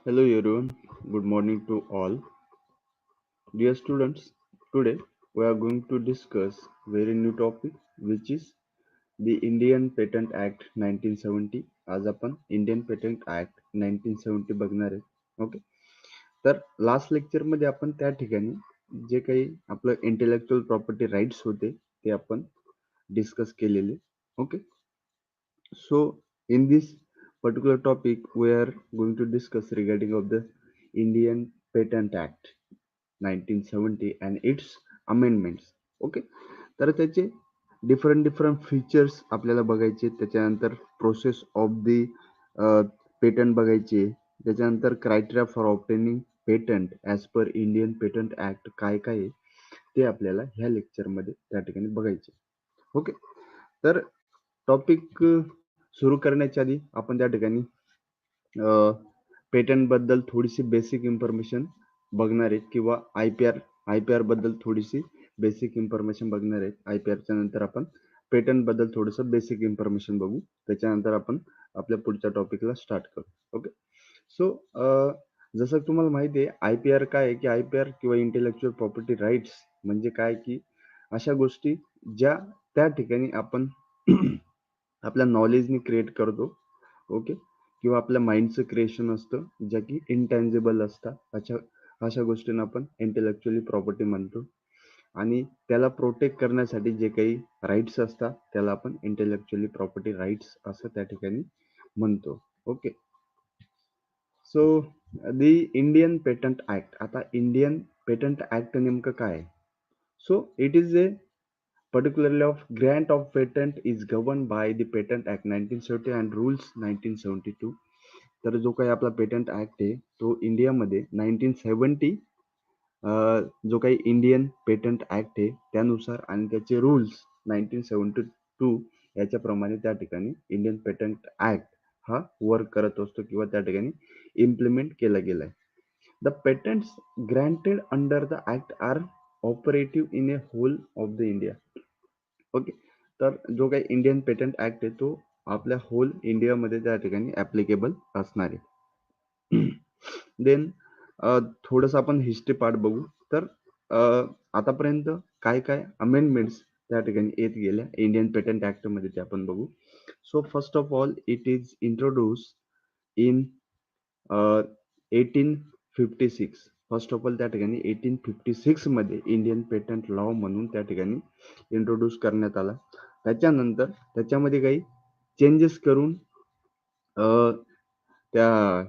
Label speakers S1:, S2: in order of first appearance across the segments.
S1: Hello everyone, good morning to all. Dear students, today we are going to discuss very new topic which is the Indian Patent Act 1970. आज आपण Indian patent act 1970 बघणार आहे. Okay, तर last lecture मध्ये आपण त्या ठिकाणी जे काही आपलं इंटेलेक्च्युअल प्रॉपर्टी राईट्स होते ते आपण डिस्कस केलेले. Okay, so in this particular topic we are going to discuss regarding of the Indian Patent Act 1970 and its amendments. Okay, तर त्याचे डिफरंट फीचर्स आपल्याला बघायचे, त्याच्यानंतर प्रोसेस ऑफ दी पेटंट बघायचे, त्याच्यानंतर criteria for obtaining patent as per Indian patent act काय काय आहे ते आपल्याला ह्या लेक्चरमध्ये त्या ठिकाणी बघायचे. ओके, तर टॉपिक सुरू करण्याच्या आधी आपण त्या ठिकाणी पेटंट बद्दल थोडीशी बेसिक इन्फॉर्मेशन बघणार आहे किंवा आयपीआर बद्दल थोडीशी बेसिक इन्फॉर्मेशन बघणार आहे. आयपीआरच्या नंतर आपण पेटंट बद्दल थोडंसं बेसिक इन्फॉर्मेशन बघू, त्याच्यानंतर आपण आपल्या पुढच्या टॉपिकला स्टार्ट करू. ओके, सो जसं तुम्हाला माहिती आहे आयपीआर काय आहे की आयपीआर किंवा इंटेलेक्च्युअल प्रॉपर्टी राईट्स म्हणजे काय की अशा गोष्टी ज्या त्या ठिकाणी आपण आपल्या नॉलेजनी क्रिएट करतो. ओके, किंवा आपल्या माइंडचं क्रिएशन असतं ज्या की इनटँजेबल असतात, अशा अशा गोष्टींना आपण इंटेलेक्च्युअली प्रॉपर्टी म्हणतो. आणि त्याला प्रोटेक्ट करण्यासाठी जे काही राईट्स असतात त्याला आपण इंटेलेक्च्युअली प्रॉपर्टी राईट्स असं त्या ठिकाणी म्हणतो. ओके, सो दी इंडियन पेटंट ऍक्ट. आता इंडियन पेटंट ऍक्ट नेमकं काय आहे? So it is a particularly of grant of patent is governed by the Patent Act 1970 and Rules 1972. तर जो काही आपला पेटंट ऍक्ट आहे तो इंडियामध्ये 1970 जो काही इंडियन पेटंट ऍक्ट आहे त्यानुसार आणि त्याचे रूल्स 1972 याच्याप्रमाणे त्या ठिकाणी इंडियन पेटंट ऍक्ट हा वर्क करत असतो किंवा त्या ठिकाणी इम्प्लिमेंट केला गेलाय. The patents granted under the act are operative in a whole of the India. Okay, तर जो काही इंडियन पेटंट ऍक्ट आहे तो आपल्या होल इंडियामध्ये त्या ठिकाणी ऍप्लिकेबल असणार आहे. देन थोडंसं आपण हिस्ट्री पार्ट बघू. तर आतापर्यंत काय काय अमेंडमेंट्स त्या ठिकाणी येत गेल्या इंडियन पेटंट ऍक्ट मध्ये ते आपण बघू. So first of all it is introduce in 1856. First of all त्या ठिकाणी 1856 मध्ये इंडियन पेटंट लॉ म्हणून त्या ठिकाणी इंट्रोड्यूस करण्यात आला. त्याच्यानंतर त्याच्यामध्ये काही चेंजेस करून त्या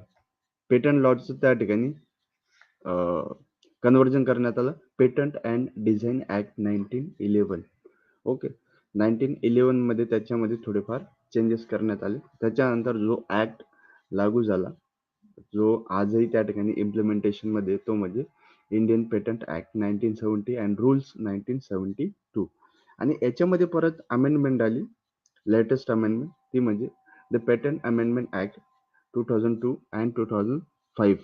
S1: पेटंट लॉचं त्या ठिकाणी कन्व्हर्जन करण्यात आलं patent and design act 1911. Okay, 1911 मध्ये त्याच्यामध्ये थोडेफार चेंजेस करण्यात आले. त्याच्यानंतर जो ऍक्ट लागू झाला जो आजही त्या ठिकाणी इम्प्लिमेंटेशन मध्ये तो म्हणजे Indian patent act 1970 and rules 1972. आणि याच्यामध्ये परत अमेंडमेंट आली, लेटेस्ट अमेंडमेंट, ती म्हणजे the patent amendment act 2002 and 2005.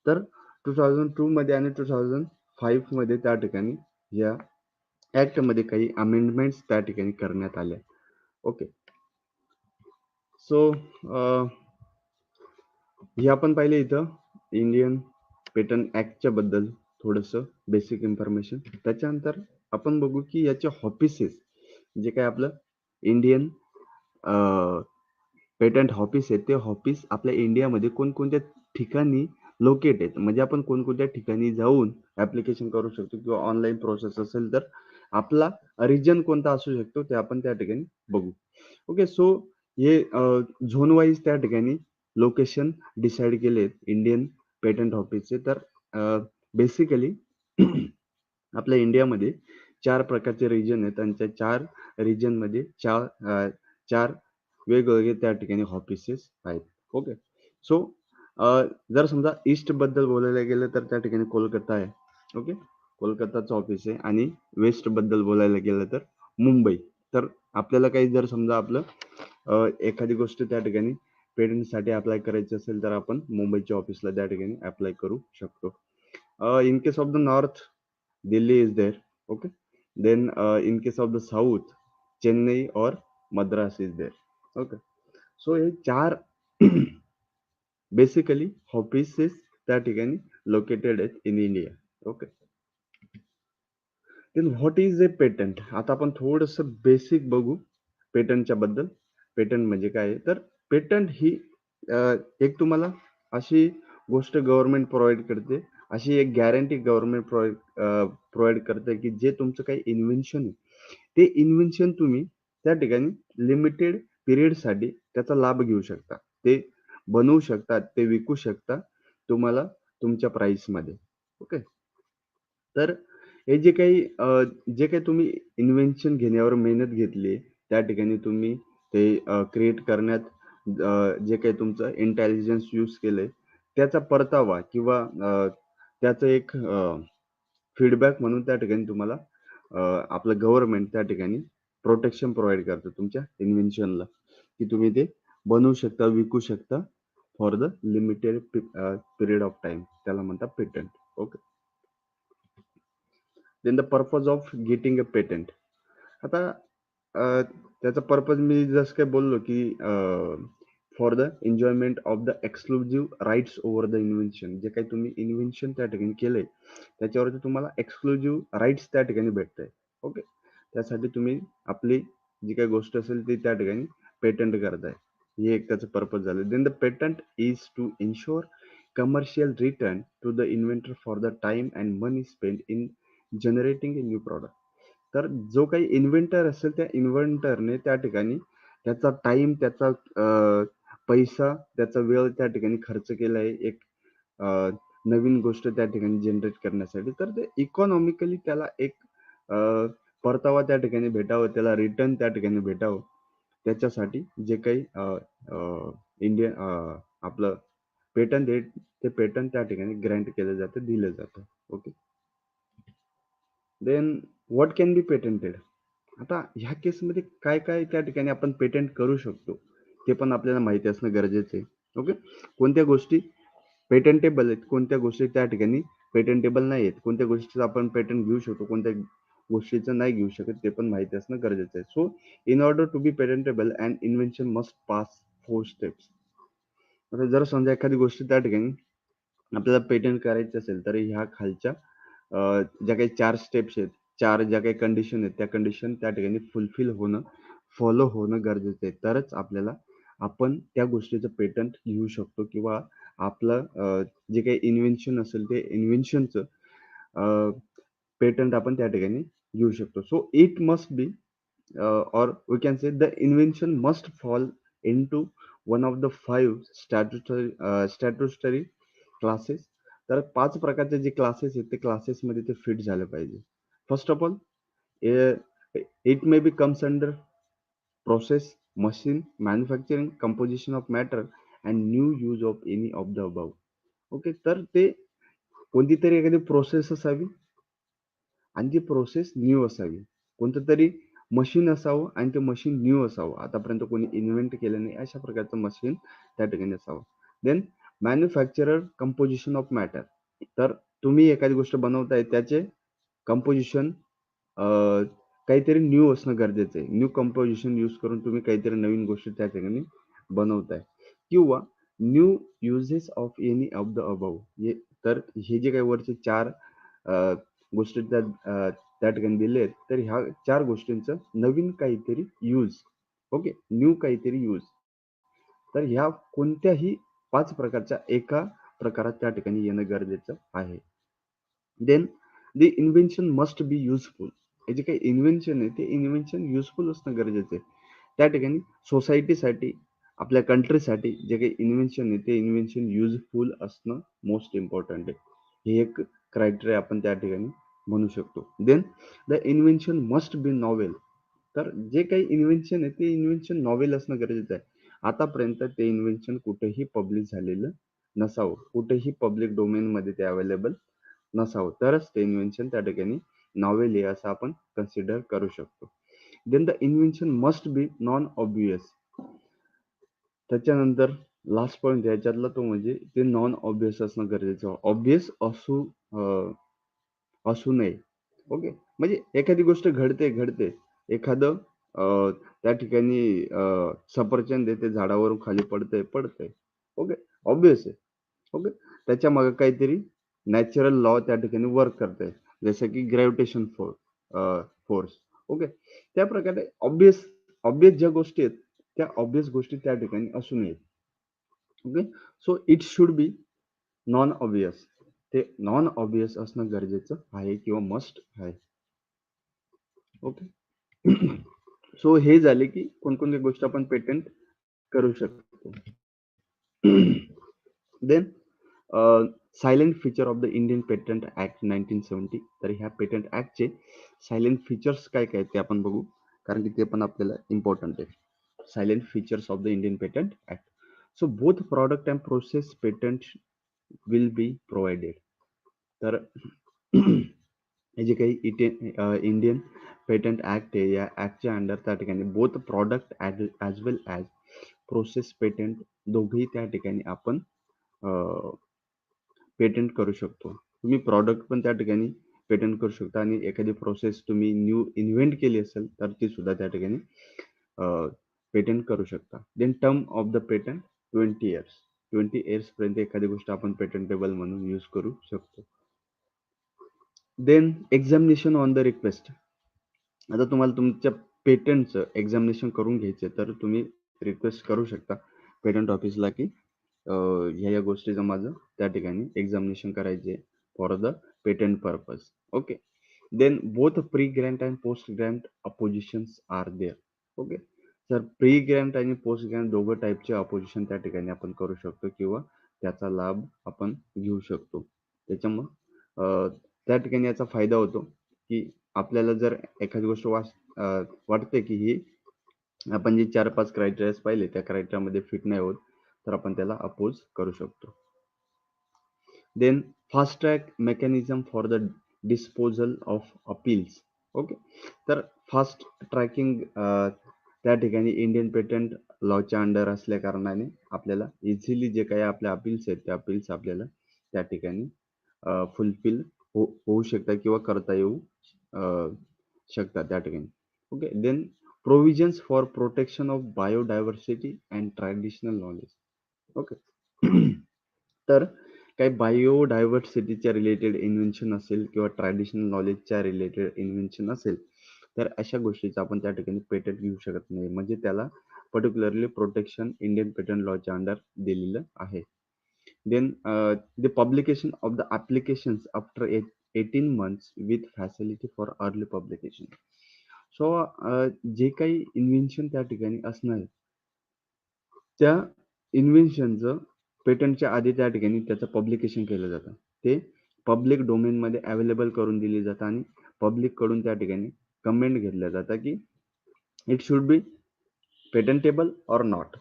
S1: तर 2002 मध्ये आणि 2005 मध्ये त्या ठिकाणी या ऍक्ट मध्ये काही अमेंडमेंट्स त्या ठिकाणी करण्यात आल्या. ओके, सो हे आपण पाहिले इथं इंडियन पेटंट ऍक्टच्या बद्दल थोडंसं बेसिक इन्फॉर्मेशन. त्याच्यानंतर आपण बघू की याचे ऑफिसेस जे काय आपलं इंडियन पेटंट ऑफिस आहे ते ऑफिस आपल्या इंडियामध्ये कोणकोणत्या ठिकाणी लोकेट आहेत, म्हणजे आपण कोणकोणत्या ठिकाणी जाऊन ऍप्लिकेशन करू शकतो किंवा ऑनलाईन प्रोसेस असेल तर आपला रिजन कोणता असू शकतो ते आपण त्या ठिकाणी बघू. ओके, सो हे झोन वाईज त्या ठिकाणी लोकेशन डिसाइड केले इंडियन पेटंट ऑफिसचे. तर बेसिकली आपल्या इंडियामध्ये 4 प्रकारचे रिजन आहेत आणि त्या 4 रिजन मध्ये 4 वेगवेगळे त्या ठिकाणी ऑफिसेस आहेत. ओके, सो जर समजा ईस्ट बद्दल बोलायला गेलं तर त्या ठिकाणी कोलकाता आहे. ओके, कोलकाताचं ऑफिस आहे. आणि वेस्ट बद्दल बोलायला गेलं तर मुंबई. तर आपल्याला काही जर समजा आपलं एखादी गोष्ट त्या ठिकाणी पेटंटसाठी अप्लाय करायची असेल तर आपण मुंबईच्या ऑफिसला त्या ठिकाणी अप्लाय करू शकतो. In case of the north Delhi is there. Okay, then in case of the south Chennai और Madras is there. Okay, so हे 4 बेसिकली ऑफिसेस त्या ठिकाणी लोकेटेड आहेत in India. Okay. Then what is a patent? आता आपण थोडस बेसिक बघू पेटंटच्या बद्दल. पेटंट म्हणजे काय आहे? तर पेटंट ही एक तुम्हाला अशी गोष्ट गव्हर्नमेंट प्रोव्हाइड करते, अशी एक गॅरंटी गव्हर्नमेंट प्रोव्हाइड करते की जे तुमचं काही इन्व्हेन्शन आहे, ते इन्व्हेन्शन तुम्ही त्या ठिकाणी लिमिटेड पिरियड साठी त्याचा लाभ घेऊ शकता. ते बनवू शकता, ते विकू शकता तुम्हाला तुमच्या प्राइस मध्ये. ओके. तर हे जे काही तुम्ही इन्व्हेन्शन घेण्यावर मेहनत घेतली, त्या ठिकाणी तुम्ही ते क्रिएट करण्यात जे काही तुमचं इंटेलिजन्स यूज केलंय, त्याचा परतावा किंवा त्याचं एक फीडबॅक म्हणून त्या ठिकाणी तुम्हाला आपलं गव्हर्नमेंट त्या ठिकाणी प्रोटेक्शन प्रोव्हाइड करतं तुमच्या इन्व्हेन्शनला, की तुम्ही ते बनवू शकता, विकू शकता for the limited period of time. त्याला म्हणतात patent. Okay. Then the purpose of getting a patent. आता त्याचा पर्पज मी जसं काय बोललो की for the enjoyment of the exclusive rights over the invention. जे काही तुम्ही इन्व्हेन्शन त्या ठिकाणी केलंय त्याच्यावरती तुम्हाला एक्सक्लुझिव्ह राईट्स त्या ठिकाणी भेटतंय. ओके. त्यासाठी तुम्ही आपली जी काही गोष्ट असेल ती त्या ठिकाणी पेटंट करताय. हे एक त्याचं पर्पज झालं. Then the patent is to ensure commercial return to the inventor for the time and money spend in generating a new product. तर जो काही इन्व्हेंटर असेल त्या इन्व्हेंटरने त्या ठिकाणी त्याचा टाइम, त्याचा पैसा, त्याचा वेळ त्या ठिकाणी खर्च केला आहे एक नवीन गोष्ट त्या ठिकाणी जनरेट करण्यासाठी. तर ते इकॉनॉमिकली त्याला एक परतावा त्या ठिकाणी भेटावं, त्याला रिटर्न त्या ठिकाणी भेटावं, त्याच्यासाठी जे काही इंडियन आपलं पेटंट आहे, ते पेटंट त्या ठिकाणी ग्रँट केलं जातं, दिलं जातं. Okay. Then what can be patented? आता ह्या केसमध्ये काय काय त्या ठिकाणी आपण पेटंट करू शकतो ते पण आपल्याला माहिती असणं गरजेचं आहे. ओके. कोणत्या गोष्टी पेटंटेबल आहेत, कोणत्या गोष्टी त्या ठिकाणी पेटंटेबल नाही आहेत, कोणत्या गोष्टीचं आपण पेटंट घेऊ शकतो, कोणत्या गोष्टीचं नाही घेऊ शकत, ते पण माहिती असणं गरजेचं आहे. So in order to be patentable and invention must pass 4 steps. आता जर समजा एखादी गोष्ट त्या ठिकाणी आपल्याला पेटंट करायचं असेल तर ह्या खालच्या ज्या काही 4 स्टेप्स आहेत, 4 ज्या काही कंडिशन आहेत, त्या कंडिशन त्या ठिकाणी फुलफिल होणं, फॉलो होणं गरजेचं आहे. तरच आपल्याला आपण त्या गोष्टीचं पेटंट घेऊ शकतो किंवा आपलं जे काही इन्व्हेन्शन असेल ते इन्व्हेन्शनचं पेटंट आपण त्या ठिकाणी घेऊ शकतो. So it must be or we can say the invention must fall into one of the 5 statutory classes. तर 5 प्रकारचे जे क्लासेस आहेत ते क्लासेस मध्ये ते फिट झाले पाहिजे. First of all, it may be comes under process, machine, manufacturing, composition of matter and new use of any of the above. Okay. तर ते कोणती तरी एखादी प्रोसेस असावी आणि ती प्रोसेस न्यू असावी. कोणतं तरी मशीन असावं आणि ते मशीन न्यू असावं. आतापर्यंत कोणी इन्व्हेंट केलं नाही अशा प्रकारचं मशीन त्या ठिकाणी असावं. Then manufacturer composition of matter. तर तुम्ही एखादी गोष्ट बनवताय त्याचे कंपोजिशन काहीतरी न्यू असणं गरजेचं आहे. न्यू कंपोजिशन यूज करून तुम्ही काहीतरी नवीन गोष्ट त्या ठिकाणी बनवताय किंवा new uses of any of the above. तर हे जे काही वरचे 4 गोष्टी त्या ठिकाणी दिले आहेत, तर ह्या 4 गोष्टींचं नवीन काहीतरी यूज. ओके. न्यू काहीतरी यूज. तर ह्या कोणत्याही 5 प्रकारच्या एका प्रकारात त्या ठिकाणी येणं गरजेचं आहे. Then the invention must be useful. हे जे काही इन्व्हेन्शन आहे ते इन्व्हेन्शन युजफुल असणं गरजेचं आहे. त्या ठिकाणी सोसायटीसाठी, आपल्या कंट्रीसाठी जे काही इन्व्हेन्शन आहे ते इन्व्हेन्शन युजफुल असणं मोस्ट इम्पॉर्टंट आहे. हे एक क्रायटेरिया आपण त्या ठिकाणी म्हणू शकतो. Then the invention must be novel. तर जे काही इन्व्हेन्शन आहे ते इन्व्हेन्शन नॉवेल असणं गरजेचं आहे. आतापर्यंत ते इन्व्हेन्शन कुठेही पब्लिश झालेलं नसावं, कुठेही पब्लिक डोमेन मध्ये ते अवेलेबल नसावं, तरच ते इन्व्हेन्शन त्या ठिकाणी नॉवेल आहे असं आपण कन्सिडर करू शकतो. Then the invention must be non obvious. त्याच्यानंतर लास्ट पॉईंट याच्यातला तो म्हणजे ते नॉन ऑब्वियस असणं गरजेचं. ऑब्वियस असू नये. ओके. म्हणजे एखादी गोष्ट घडते एखादं त्या ठिकाणी सफरचंद आहे ते झाडावरून खाली पडतंय. ओके, ऑब्विस आहे. ओके, त्याच्या मागे काहीतरी नॅचरल लॉ त्या ठिकाणी वर्क करते, जसं की ग्रॅव्हिटेशन फोर्स. ओके, त्या प्रकारे ऑब्विस ऑब्विस ज्या गोष्टी आहेत त्या ऑब्विस गोष्टी त्या ठिकाणी असू नयेत. Okay, so it should B non obvious. ते नॉन ऑब्वियस असणं गरजेचं आहे किंवा मस्ट आहे. ओके. सो हे झाले की कोणकोणत्या गोष्टी आपण पेटंट करू शकतो. Then silent feature of the Indian patent act 1970. तर ह्या पेटंट ऍक्टचे सायलेंट फीचर्स काय काय ते आपण बघू, कारण की ते पण आपल्याला इम्पॉर्टंट आहे. Silent features of the Indian patent act. So both product and process patent will be provided. तर हे जे काही इंडियन पेटंट ऍक्ट आहे, या ऍक्टच्या अंडर त्या ठिकाणी बोथ प्रॉडक्ट ॲज वेल ॲज प्रोसेस पेटंट दोघेही त्या ठिकाणी आपण पेटंट करू शकतो. तुम्ही प्रॉडक्ट पण त्या ठिकाणी पेटंट करू शकता आणि एखादी प्रोसेस तुम्ही न्यू इन्व्हेंट केली असेल तर ती सुद्धा त्या ठिकाणी पेटंट करू शकता. Then term of the patent 20 years. 20 years पर्यंत एखादी गोष्ट आपण पेटंटेबल म्हणून यूज करू शकतो. Then examination on the request. आता तुम्हाला तुमच्या पेटंटचं एक्झामिनेशन करून घ्यायचं तर तुम्ही रिक्वेस्ट करू शकता पेटंट ऑफिसला की ह्या गोष्टीचं माझं त्या ठिकाणी एक्झामिनेशन करायचे for the patent purpose. Okay, then both pre grant and post grant oppositions are there. Okay, तर प्री ग्रँट आणि पोस्ट ग्रँट दोघं टाईपचे अपोजिशन त्या ठिकाणी आपण करू शकतो किंवा त्याचा लाभ आपण घेऊ शकतो. त्याच्यामुळं त्या ठिकाणी याचा फायदा होतो की आपल्याला जर एखादी गोष्ट वाटते की ही आपण जे 4-5 क्रायटेरियाज पाहिले त्या क्रायटेरियामध्ये फिट नाही होत, तर आपण त्याला अपोज करू शकतो. Then fast track mechanism for the disposal of appeals. Okay, तर फास्ट ट्रॅकिंग त्या ठिकाणी इंडियन पेटंट लॉच्या अंडर असल्या कारणाने आपल्याला इझिली जे काही आपल्या अपील्स आहेत त्या अपील्स आपल्याला त्या ठिकाणी फुलफिल होऊ शकतात किंवा करता येऊ शकतात त्या ठिकाणी. Okay, then provisions for protection of biodiversity and traditional knowledge. Okay. तर काही बायोडायव्हर्सिटीच्या रिलेटेड इन्व्हेन्शन असेल किंवा ट्रॅडिशनल नॉलेजच्या रिलेटेड इन्व्हेन्शन असेल तर अशा गोष्टीचा आपण त्या ठिकाणी पेटंट घेऊ शकत नाही, म्हणजे त्याला पर्टिक्युलरली प्रोटेक्शन इंडियन पेटंट लॉच्या अंडर दिलेलं आहे. Then the publication of the applications after 18 months with facility for early publication. So जे काही इन्व्हेन्शन त्या ठिकाणी असणार त्या इन्व्हेन्शनचं पेटंटच्या आधी त्या ठिकाणी त्याचं पब्लिकेशन केलं जातं. ते पब्लिक डोमेनमध्ये अवेलेबल करून दिली जातं आणि पब्लिक कडून त्या ठिकाणी कमेंट घेतल्या जातं की it should be patentable or not.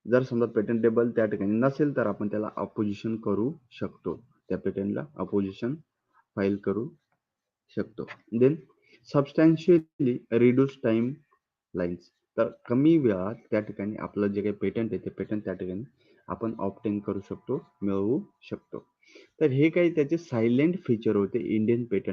S1: जर समजा पेटंटेबल त्या ठिकाणी नसेल तर आपण त्याला अपोजिशन करू शकतो, त्या पेटंटला अपोजिशन फाईल करू शकतो. Then substantially reduce time lines. तर कमी वेळात त्या ठिकाणी आपलं जे काही पेटंट आहे ते पेटंट त्या ठिकाणी आपण ऑब्टेन करू शकतो, मिळवू शकतो. तर हे काही त्याचे सायलेंट फीचर होते इंडियन पेटंट